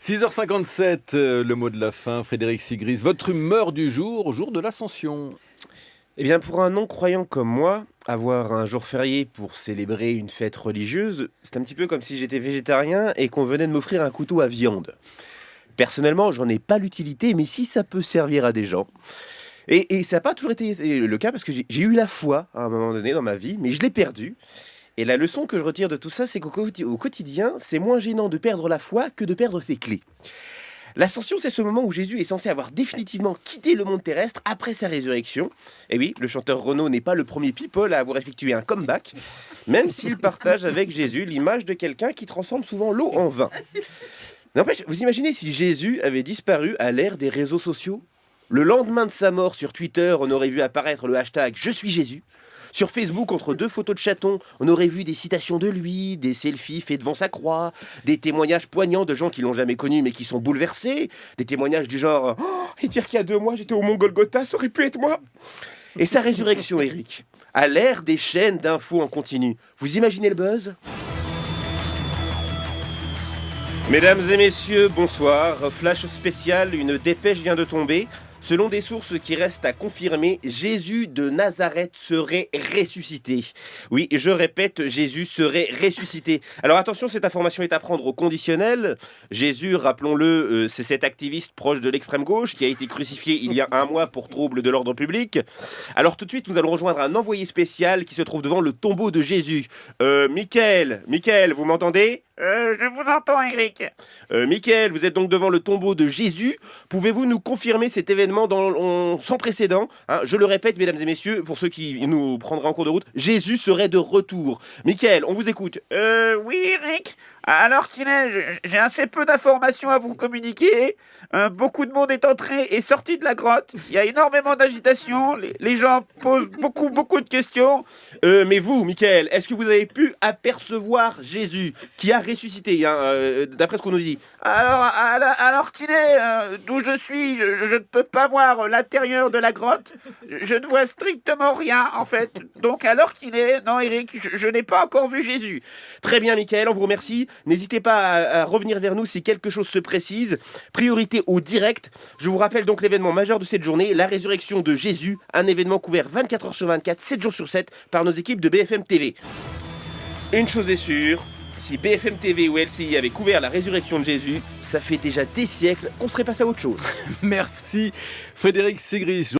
6h57, le mot de la fin, Frédéric Sigris. Votre humeur du jour, au jour de l'Ascension? Eh bien, pour un non-croyant comme moi, avoir un jour férié pour célébrer une fête religieuse, c'est un petit peu comme si j'étais végétarien et qu'on venait de m'offrir un couteau à viande. Personnellement, j'en ai pas l'utilité, mais si ça peut servir à des gens. Et ça n'a pas toujours été le cas parce que j'ai eu la foi à un moment donné dans ma vie, mais je l'ai perdue. Et la leçon que je retire de tout ça, c'est au quotidien, c'est moins gênant de perdre la foi que de perdre ses clés. L'ascension, c'est ce moment où Jésus est censé avoir définitivement quitté le monde terrestre après sa résurrection. Et oui, le chanteur Renaud n'est pas le premier people à avoir effectué un comeback, même s'il partage avec Jésus l'image de quelqu'un qui transforme souvent l'eau en vin. N'empêche, vous imaginez si Jésus avait disparu à l'ère des réseaux sociaux? Le lendemain de sa mort sur Twitter, on aurait vu apparaître le hashtag Je suis Jésus. Sur Facebook, entre deux photos de chatons, on aurait vu des citations de lui, des selfies faits devant sa croix, des témoignages poignants de gens qui l'ont jamais connu mais qui sont bouleversés, des témoignages du genre et dire qu'il y a 2 mois j'étais au Mont Golgotha, ça aurait pu être moi. Et sa résurrection, Eric, à l'ère des chaînes d'infos en continu. Vous imaginez le buzz? Mesdames et messieurs, bonsoir. Flash spécial, une dépêche vient de tomber. Selon des sources qui restent à confirmer, Jésus de Nazareth serait ressuscité. Oui, je répète, Jésus serait ressuscité. Alors attention, cette information est à prendre au conditionnel. Jésus, rappelons-le, c'est cet activiste proche de l'extrême gauche qui a été crucifié il y a 1 mois pour trouble de l'ordre public. Alors tout de suite, nous allons rejoindre un envoyé spécial qui se trouve devant le tombeau de Jésus. Michael, vous m'entendez ? Je vous entends, Eric. Michael, vous êtes donc devant le tombeau de Jésus. Pouvez-vous nous confirmer cet événement sans précédent, hein? Je le répète, mesdames et messieurs, pour ceux qui nous prendraient en cours de route, Jésus serait de retour. Michael, on vous écoute. Oui, Eric. Alors qu'il est, j'ai assez peu d'informations à vous communiquer. Beaucoup de monde est entré et sorti de la grotte. Il y a énormément d'agitation. Les gens posent beaucoup de questions. Mais vous, Michael, est-ce que vous avez pu apercevoir Jésus qui a ressuscité, d'après ce qu'on nous dit? Alors qu'il est, d'où je suis, je ne peux pas voir l'intérieur de la grotte. Je ne vois strictement rien, en fait. Donc, alors qu'il est, non, Eric, je n'ai pas encore vu Jésus. Très bien, Michael, on vous remercie. N'hésitez pas à revenir vers nous si quelque chose se précise. Priorité au direct. Je vous rappelle donc l'événement majeur de cette journée, la résurrection de Jésus, un événement couvert 24 heures sur 24, 7 jours sur 7 par nos équipes de BFM TV. Une chose est sûre, si BFM TV ou LCI avaient couvert la résurrection de Jésus, ça fait déjà des siècles qu'on serait passé à autre chose. Merci Frédéric Sigris.